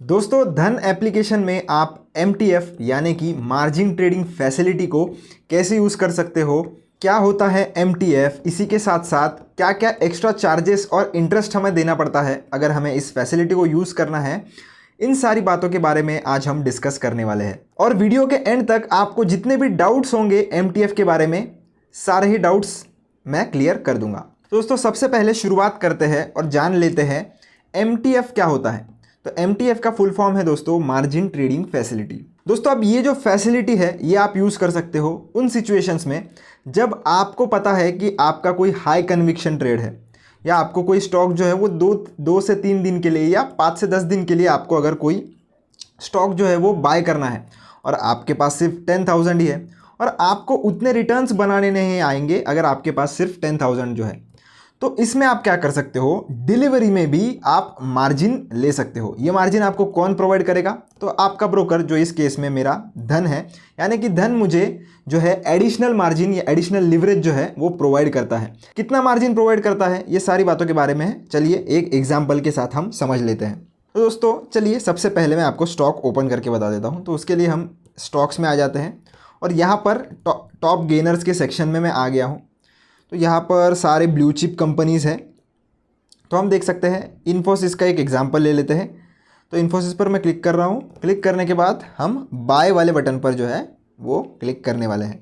दोस्तों धन एप्लीकेशन में आप MTF यानी कि मार्जिन ट्रेडिंग फैसिलिटी को कैसे यूज़ कर सकते हो, क्या होता है MTF, इसी के साथ साथ क्या क्या एक्स्ट्रा चार्जेस और इंटरेस्ट हमें देना पड़ता है अगर हमें इस फैसिलिटी को यूज़ करना है, इन सारी बातों के बारे में आज हम डिस्कस करने वाले हैं। और वीडियो के एंड तक आपको जितने भी डाउट्स होंगे MTF के बारे में, सारे ही डाउट्स मैं क्लियर कर दूंगा। दोस्तों सबसे पहले शुरुआत करते हैं और जान लेते हैं MTF क्या होता है। तो MTF का फुल फॉर्म है दोस्तों मार्जिन ट्रेडिंग फैसिलिटी। दोस्तों अब ये जो फैसिलिटी है ये आप यूज़ कर सकते हो उन सिचुएशंस में जब आपको पता है कि आपका कोई हाई कन्विक्शन ट्रेड है या आपको कोई स्टॉक जो है वो दो से 3 दिन के लिए या 5 से 10 दिन के लिए आपको अगर कोई स्टॉक जो है वो बाय करना है और आपके पास सिर्फ 10,000 ही है और आपको उतने रिटर्न्स बनाने नहीं आएंगे अगर आपके पास सिर्फ 10,000 जो है, तो इसमें आप क्या कर सकते हो, डिलीवरी में भी आप मार्जिन ले सकते हो। ये मार्जिन आपको कौन प्रोवाइड करेगा? तो आपका ब्रोकर, जो इस केस में मेरा धन है, यानी कि धन मुझे जो है एडिशनल मार्जिन या एडिशनल लिवरेज जो है वो प्रोवाइड करता है। कितना मार्जिन प्रोवाइड करता है ये सारी बातों के बारे में है, चलिए एक एग्जाम्पल के साथ हम समझ लेते हैं। तो दोस्तों चलिए सबसे पहले मैं आपको स्टॉक ओपन करके बता देता हूँ। तो उसके लिए हम स्टॉक्स में आ जाते हैं और यहाँ पर टॉप गेनर्स के सेक्शन में मैं आ गया हूँ। तो यहाँ पर सारे ब्लू चिप कंपनीज़ हैं। तो हम देख सकते हैं इन्फोसिस का एक एग्जांपल ले लेते हैं। तो इन्फोसिस पर मैं क्लिक कर रहा हूँ। क्लिक करने के बाद हम बाय वाले बटन पर जो है वो क्लिक करने वाले हैं।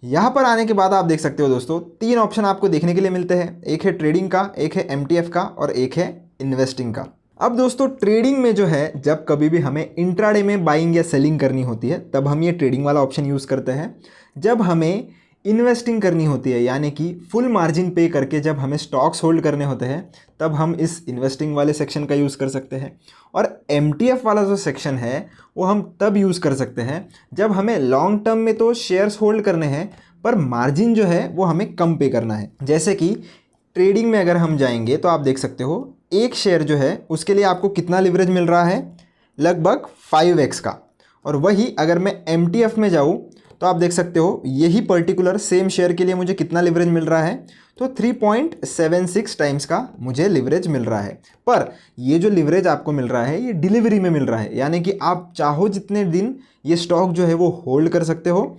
यहाँ पर आने के बाद आप देख सकते हो दोस्तों 3 ऑप्शन आपको देखने के लिए मिलते हैं। एक है ट्रेडिंग का, एक है MTF का और एक है इन्वेस्टिंग का। अब दोस्तों ट्रेडिंग में जो है जब कभी भी हमें इंट्राडे में बाइंग या सेलिंग करनी होती है तब हम ये ट्रेडिंग वाला ऑप्शन यूज़ करते हैं। जब हमें इन्वेस्टिंग करनी होती है यानी कि फुल मार्जिन पे करके जब हमें स्टॉक्स होल्ड करने होते हैं तब हम इस इन्वेस्टिंग वाले सेक्शन का यूज़ कर सकते हैं। और MTF वाला जो सेक्शन है वो हम तब यूज़ कर सकते हैं जब हमें लॉन्ग टर्म में तो शेयर्स होल्ड करने हैं पर मार्जिन जो है वो हमें कम पे करना है। जैसे कि ट्रेडिंग में अगर हम जाएंगे तो आप देख सकते हो एक शेयर जो है उसके लिए आपको कितना लिवरेज मिल रहा है, लगभग 5x का। और वही अगर मैं MTF में जाऊँ तो आप देख सकते हो यही पर्टिकुलर सेम शेयर के लिए मुझे कितना लिवरेज मिल रहा है, तो 3.76 टाइम्स का मुझे लिवरेज मिल रहा है। पर ये जो लिवरेज आपको मिल रहा है ये डिलीवरी में मिल रहा है, यानी कि आप चाहो जितने दिन ये स्टॉक जो है वो होल्ड कर सकते हो।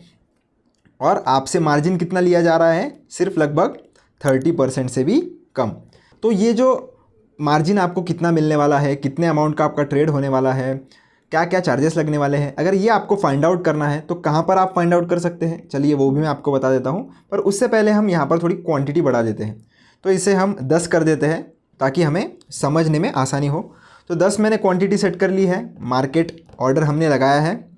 और आपसे मार्जिन कितना लिया जा रहा है, सिर्फ लगभग 30% से भी कम। तो ये जो मार्जिन आपको कितना मिलने वाला है, कितने अमाउंट का आपका ट्रेड होने वाला है, क्या क्या चार्जेस लगने वाले हैं, अगर ये आपको फाइंड आउट करना है तो कहाँ पर आप फाइंड आउट कर सकते हैं, चलिए वो भी मैं आपको बता देता हूँ। पर उससे पहले हम यहाँ पर थोड़ी क्वांटिटी बढ़ा देते हैं। तो इसे हम 10 कर देते हैं ताकि हमें समझने में आसानी हो। तो 10 मैंने क्वांटिटी सेट कर ली है, मार्केट ऑर्डर हमने लगाया है।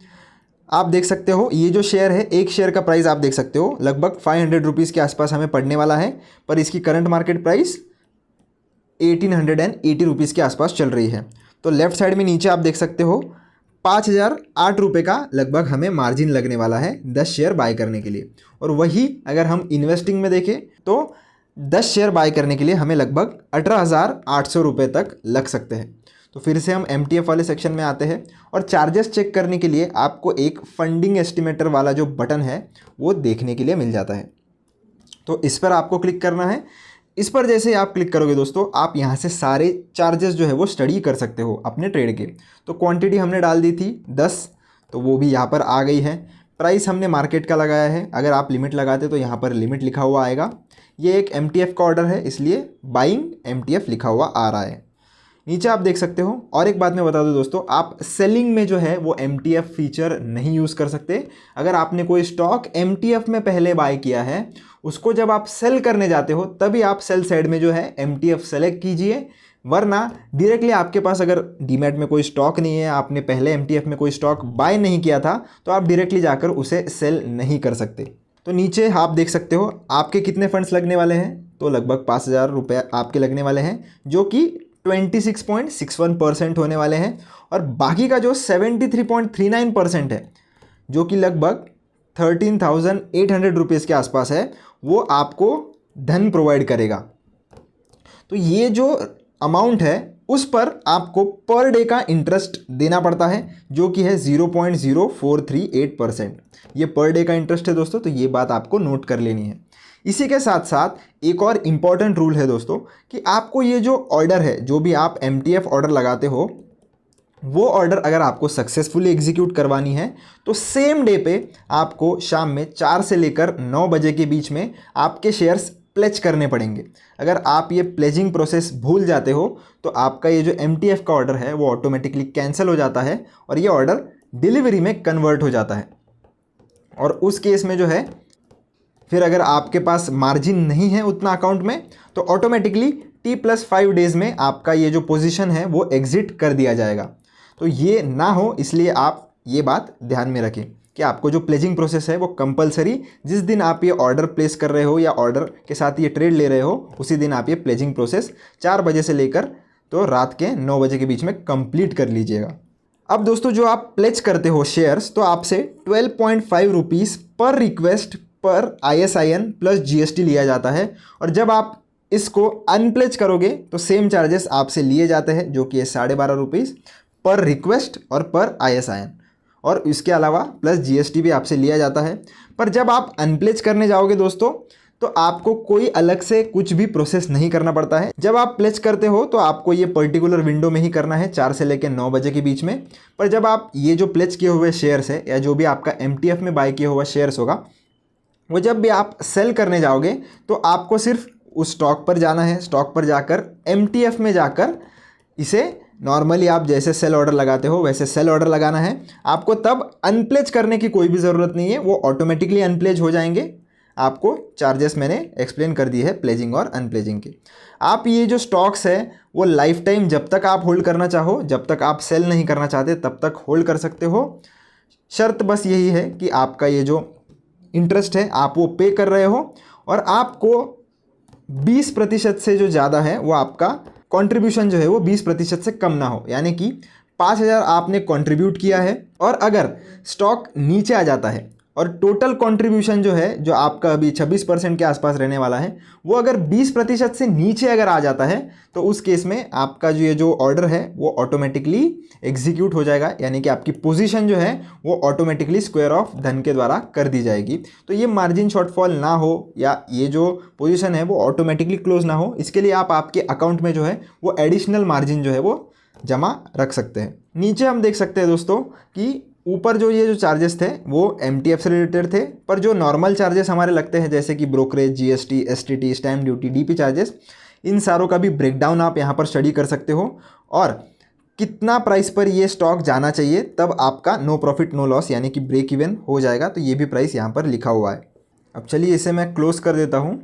आप देख सकते हो ये जो शेयर है, एक शेयर का प्राइस आप देख सकते हो लगभग 500 रुपीज़ के आसपास हमें पड़ने वाला है, पर इसकी करंट मार्केट प्राइस 1880 रुपीज़ के आसपास चल रही है। तो लेफ्ट साइड में नीचे आप देख सकते हो 5,008 रुपये का लगभग हमें मार्जिन लगने वाला है 10 शेयर बाय करने के लिए। और वही अगर हम इन्वेस्टिंग में देखें तो 10 शेयर बाय करने के लिए हमें लगभग 18,800 रुपये तक लग सकते हैं। तो फिर से हम MTF वाले सेक्शन में आते हैं और चार्जेस चेक करने के लिए आपको एक फंडिंग एस्टिमेटर वाला जो बटन है वो देखने के लिए मिल जाता है। तो इस पर आपको क्लिक करना है। इस पर जैसे ही आप क्लिक करोगे दोस्तों आप यहाँ से सारे चार्जेस जो है वो स्टडी कर सकते हो अपने ट्रेड के। तो क्वांटिटी हमने डाल दी थी 10, तो वो भी यहाँ पर आ गई है। प्राइस हमने मार्केट का लगाया है, अगर आप लिमिट लगाते तो यहाँ पर लिमिट लिखा हुआ आएगा। ये एक MTF का ऑर्डर है इसलिए बाइंग MTF लिखा हुआ आ रहा है। नीचे आप देख सकते हो। और एक बात मैं बता दूं दोस्तों, आप सेलिंग में जो है वो MTF फीचर नहीं यूज़ कर सकते। अगर आपने कोई स्टॉक MTF में पहले बाय किया है उसको जब आप सेल करने जाते हो तभी आप सेल साइड में जो है MTF सेलेक्ट कीजिए, वरना डायरेक्टली आपके पास अगर डीमैट में कोई स्टॉक नहीं है, आपने पहले MTF में कोई स्टॉक बाय नहीं किया था, तो आप डायरेक्टली जाकर उसे सेल नहीं कर सकते। तो नीचे आप देख सकते हो आपके कितने फंड्स लगने वाले हैं, तो लगभग 5,000 रुपये आपके लगने वाले हैं जो कि 26.61% होने वाले हैं। और बाकी का जो 73.39% है जो कि लगभग 13,800 रुपीज़ के आसपास है वो आपको धन प्रोवाइड करेगा। तो ये जो अमाउंट है उस पर आपको पर डे का इंटरेस्ट देना पड़ता है जो कि है 0.0438%। ये पर डे का इंटरेस्ट है दोस्तों, तो ये बात आपको नोट कर लेनी है। इसी के साथ साथ एक और इम्पॉर्टेंट रूल है दोस्तों कि आपको ये जो ऑर्डर है, जो भी आप MTF ऑर्डर लगाते हो वो ऑर्डर अगर आपको सक्सेसफुली एग्जीक्यूट करवानी है तो सेम डे पे आपको शाम में 4 से लेकर 9 बजे के बीच में आपके शेयर्स प्लेज करने पड़ेंगे। अगर आप ये प्लेजिंग प्रोसेस भूल जाते हो तो आपका ये जो MTF का ऑर्डर है वो ऑटोमेटिकली कैंसिल हो जाता है और ये ऑर्डर डिलीवरी में कन्वर्ट हो जाता है। और उस केस में जो है फिर अगर आपके पास मार्जिन नहीं है उतना अकाउंट में तो ऑटोमेटिकली T+5 डेज़ में आपका ये जो पोजीशन है वो एग्जिट कर दिया जाएगा। तो ये ना हो इसलिए आप ये बात ध्यान में रखें कि आपको जो प्लेजिंग प्रोसेस है वो कंपलसरी, जिस दिन आप ये ऑर्डर प्लेस कर रहे हो या ऑर्डर के साथ ये ट्रेड ले रहे हो उसी दिन आप ये प्लेजिंग प्रोसेस 4 बजे से लेकर तो रात के 9 बजे के बीच में कंप्लीट कर लीजिएगा। अब दोस्तों जो आप प्लेज करते हो शेयर्स तो आपसे 12.5 रुपीज़ पर रिक्वेस्ट पर ISIN प्लस GST लिया जाता है और जब आप इसको अनप्लेज करोगे तो सेम चार्जेस आपसे लिए जाते हैं जो कि है 12.5 रुपीज़ पर रिक्वेस्ट और पर ISIN, और इसके अलावा प्लस GST भी आपसे लिया जाता है। पर जब आप अनप्लेज करने जाओगे दोस्तों तो आपको कोई अलग से कुछ भी प्रोसेस नहीं करना पड़ता है। जब आप प्लेज करते हो तो आपको ये पर्टिकुलर विंडो में ही करना है 4 से लेकर 9 बजे के बीच में। पर जब आप ये जो प्लेज किए हुए शेयर्स है या जो भी आपका MTF में बाय किया हुआ शेयर्स होगा वो जब भी आप सेल करने जाओगे तो आपको सिर्फ उस स्टॉक पर जाना है, स्टॉक पर जाकर MTF में जाकर इसे नॉर्मली आप जैसे सेल ऑर्डर लगाते हो वैसे सेल ऑर्डर लगाना है। आपको तब अनप्लेज करने की कोई भी ज़रूरत नहीं है, वो ऑटोमेटिकली अनप्लेज हो जाएंगे। आपको चार्जेस मैंने एक्सप्लेन कर दी है प्लेजिंग और अनप्लेजिंग के। आप ये जो स्टॉक्स है वो लाइफ टाइम जब तक आप होल्ड करना चाहो, जब तक आप सेल नहीं करना चाहते तब तक होल्ड कर सकते हो। शर्त बस यही है कि आपका ये जो इंटरेस्ट है आप वो पे कर रहे हो और आपको 20% से जो ज़्यादा है वो आपका कंट्रीब्यूशन जो है वो 20% से कम ना हो। यानी कि 5,000 आपने कंट्रीब्यूट किया है और अगर स्टॉक नीचे आ जाता है और टोटल कंट्रीब्यूशन जो है जो आपका अभी 26% के आसपास रहने वाला है वो अगर 20% से नीचे अगर आ जाता है तो उस केस में आपका जो ये जो ऑर्डर है वो ऑटोमेटिकली एग्जीक्यूट हो जाएगा। यानी कि आपकी पोजीशन जो है वो ऑटोमेटिकली स्क्वायर ऑफ धन के द्वारा कर दी जाएगी। तो ये मार्जिन शॉर्टफॉल ना हो या ये जो पोजीशन है वो ऑटोमेटिकली क्लोज ना हो, इसके लिए आप आपके अकाउंट में जो है वो एडिशनल मार्जिन जो है वो जमा रख सकते हैं। नीचे हम देख सकते हैं दोस्तों कि ऊपर जो ये जो चार्जेस थे वो MTF से रिलेटेड थे, पर जो नॉर्मल चार्जेस हमारे लगते हैं जैसे कि brokerage, GST, STT, stamp duty, DP charges, इन सारों का भी ब्रेकडाउन आप यहाँ पर स्टडी कर सकते हो और कितना प्राइस पर ये स्टॉक जाना चाहिए तब आपका नो प्रॉफिट नो लॉस यानी कि ब्रेक इवन हो जाएगा। तो ये भी प्राइस यहाँ पर लिखा हुआ है। अब चलिए इसे मैं क्लोज कर देता हूँ।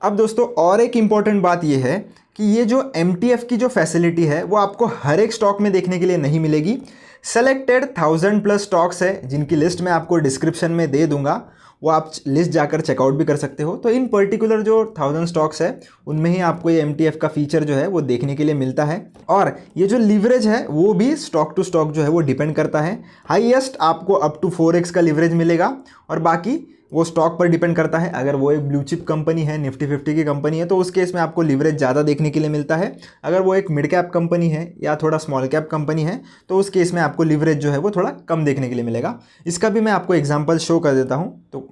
अब दोस्तों और एक इम्पॉर्टेंट बात ये है कि ये जो MTF की जो फैसिलिटी है वो आपको हर एक स्टॉक में देखने के लिए नहीं मिलेगी। सेलेक्टेड 1000+ स्टॉक्स है जिनकी लिस्ट मैं आपको डिस्क्रिप्शन में दे दूंगा, वो आप लिस्ट जाकर चेकआउट भी कर सकते हो। तो इन पर्टिकुलर जो 1000 स्टॉक्स है उनमें ही आपको ये MTF का फीचर जो है वो देखने के लिए मिलता है। और ये जो लीवरेज है वो भी स्टॉक टू स्टॉक जो है वो डिपेंड करता है। हाईएस्ट आपको अप टू 4x का लीवरेज मिलेगा और बाकी वो स्टॉक पर डिपेंड करता है। अगर वो एक ब्लू चिप कंपनी है, निफ्टी 50 की कंपनी है तो उस केस में आपको लीवरेज ज़्यादा देखने के लिए मिलता है। अगर वो एक मिड कैप कंपनी है या थोड़ा स्मॉल कैप कंपनी है तो उस केस में आपको लीवरेज जो है वो थोड़ा कम देखने के लिए मिलेगा। इसका भी मैं आपको एग्जांपल शो कर देता हूँ। तो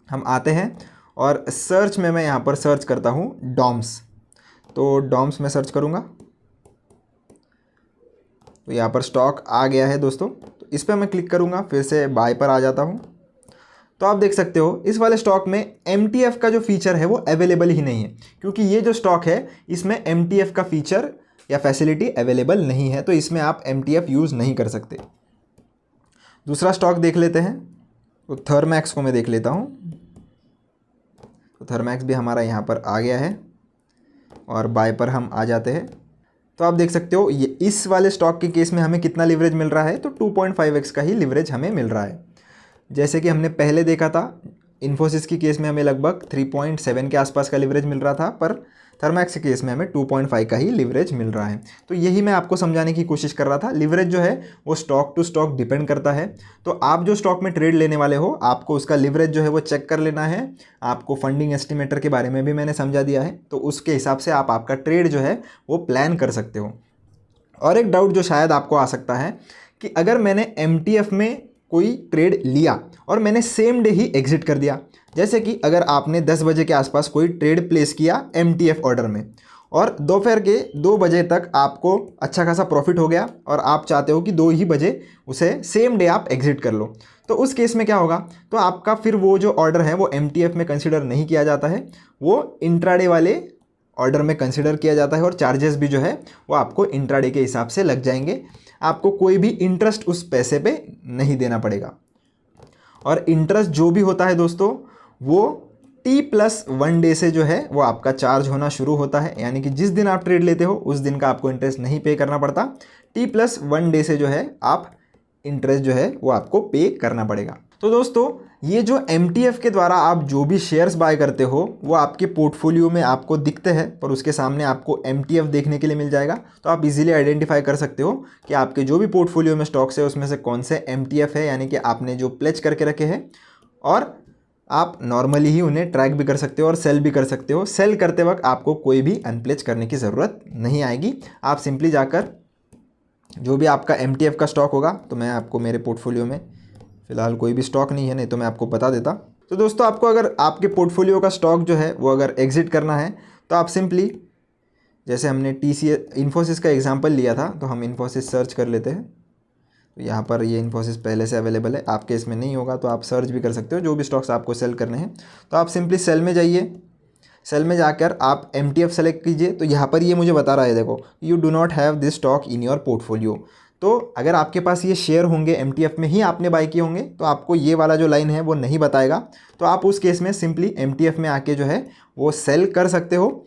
हम आते हैं और सर्च में मैं यहाँ पर सर्च करता हूँ डॉम्स। तो डॉम्स में सर्च करूँगा तो यहाँ पर स्टॉक आ गया है दोस्तों। तो इस पर मैं क्लिक करूँगा, फिर से बाय पर आ जाता हूँ। तो आप देख सकते हो इस वाले स्टॉक में MTF का जो फीचर है वो अवेलेबल ही नहीं है, क्योंकि ये जो स्टॉक है इसमें MTF का फीचर या फैसिलिटी अवेलेबल नहीं है, तो इसमें आप MTF यूज़ नहीं कर सकते। दूसरा स्टॉक देख लेते हैं। तो थर्मैक्स को मैं देख लेता हूँ। तो थर्मैक्स भी हमारा यहाँ पर आ गया है और बाय पर हम आ जाते हैं। तो आप देख सकते हो ये इस वाले स्टॉक के केस में हमें कितना लीवरेज मिल रहा है, तो 2.5x का ही लीवरेज हमें मिल रहा है। जैसे कि हमने पहले देखा था इन्फोसिस की केस में हमें लगभग 3.7 के आसपास का लीवरेज मिल रहा था, पर थर्मैक्स के केस में हमें 2.5 का ही लीवरेज मिल रहा है। तो यही मैं आपको समझाने की कोशिश कर रहा था। लीवरेज जो है वो स्टॉक टू स्टॉक डिपेंड करता है। तो आप जो स्टॉक में ट्रेड लेने वाले हो आपको उसका लीवरेज जो है वो चेक कर लेना है। आपको फंडिंग एस्टिमेटर के बारे में भी मैंने समझा दिया है, तो उसके हिसाब से आप आपका ट्रेड जो है वो प्लान कर सकते हो। और एक डाउट जो शायद आपको आ सकता है कि अगर मैंने MTF में कोई ट्रेड लिया और मैंने सेम डे ही एग्जिट कर दिया, जैसे कि अगर आपने 10 बजे के आसपास कोई ट्रेड प्लेस किया MTF ऑर्डर में और दोपहर के 2 बजे तक आपको अच्छा खासा प्रॉफिट हो गया और आप चाहते हो कि 2 ही बजे उसे सेम डे आप एग्जिट कर लो, तो उस केस में क्या होगा, तो आपका फिर वो जो ऑर्डर है वो MTF में कंसिडर नहीं किया जाता है, वो इंट्राडे वाले ऑर्डर में कंसिडर किया जाता है और चार्जेस भी जो है वो आपको इंट्राडे के हिसाब से लग जाएंगे। आपको कोई भी इंटरेस्ट उस पैसे पे नहीं देना पड़ेगा। और इंटरेस्ट जो भी होता है दोस्तों वो T+1 डे से जो है वो आपका चार्ज होना शुरू होता है, यानी कि जिस दिन आप ट्रेड लेते हो उस दिन का आपको इंटरेस्ट नहीं पे करना पड़ता। T+1 डे से जो है आप इंटरेस्ट जो है वो आपको पे करना पड़ेगा। तो दोस्तों ये जो MTF के द्वारा आप जो भी शेयर्स बाय करते हो वो आपके पोर्टफोलियो में आपको दिखते हैं, पर उसके सामने आपको MTF देखने के लिए मिल जाएगा। तो आप इजीली आइडेंटिफाई कर सकते हो कि आपके जो भी पोर्टफोलियो में स्टॉक्स है उसमें से कौन से MTF है, यानी कि आपने जो प्लेज करके रखे हैं। और आप नॉर्मली ही उन्हें ट्रैक भी कर सकते हो और सेल भी कर सकते हो। सेल करते वक्त आपको कोई भी अनप्लेज करने की ज़रूरत नहीं आएगी। आप सिंपली जाकर जो भी आपका MTF का स्टॉक होगा, तो मैं आपको मेरे पोर्टफोलियो में फ़िलहाल कोई भी स्टॉक नहीं है, नहीं तो मैं आपको बता देता। तो दोस्तों आपको अगर आपके पोर्टफोलियो का स्टॉक जो है वो अगर एग्जिट करना है तो आप सिंपली, जैसे हमने इन्फोसिस का एग्जांपल लिया था, तो हम इन्फोसिस सर्च कर लेते हैं। तो यहाँ पर ये इन्फोसिस पहले से अवेलेबल है, आपके इसमें नहीं होगा तो आप सर्च भी कर सकते हो जो भी स्टॉक्स आपको सेल करने हैं। तो आप सिंपली सेल में जाइए, सेल में जाकर आप MTF सेलेक्ट कीजिए। तो यहाँ पर ये मुझे बता रहा है, देखो you do not have this stock in your portfolio. तो अगर आपके पास ये शेयर होंगे MTF में ही आपने बाय किए होंगे तो आपको ये वाला जो लाइन है वो नहीं बताएगा। तो आप उस केस में सिंपली MTF में आके जो है वो सेल कर सकते हो।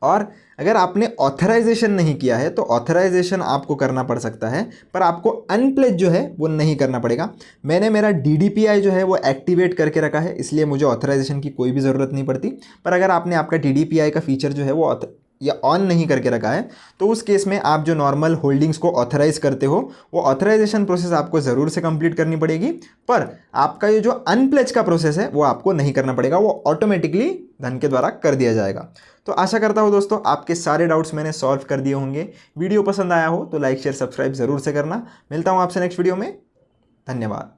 और अगर आपने ऑथराइजेशन नहीं किया है तो ऑथराइजेशन आपको करना पड़ सकता है, पर आपको अनप्लेज जो है वो नहीं करना पड़ेगा। मैंने मेरा DDPI जो है वो एक्टिवेट करके रखा है, इसलिए मुझे ऑथराइजेशन की कोई भी ज़रूरत नहीं पड़ती। पर अगर आपने आपका DDPI का फीचर जो है वो या ऑन नहीं करके रखा है तो उस केस में आप जो नॉर्मल होल्डिंग्स को ऑथराइज करते हो वो ऑथराइजेशन प्रोसेस आपको ज़रूर से कंप्लीट करनी पड़ेगी, पर आपका ये जो अनप्लेज का प्रोसेस है वो आपको नहीं करना पड़ेगा, वो ऑटोमेटिकली धन के द्वारा कर दिया जाएगा। तो आशा करता हूँ दोस्तों आपके सारे डाउट्स मैंने सॉल्व कर दिए होंगे। वीडियो पसंद आया हो तो लाइक शेयर सब्सक्राइब ज़रूर से करना। मिलता हूँ आपसे नेक्स्ट वीडियो में। धन्यवाद।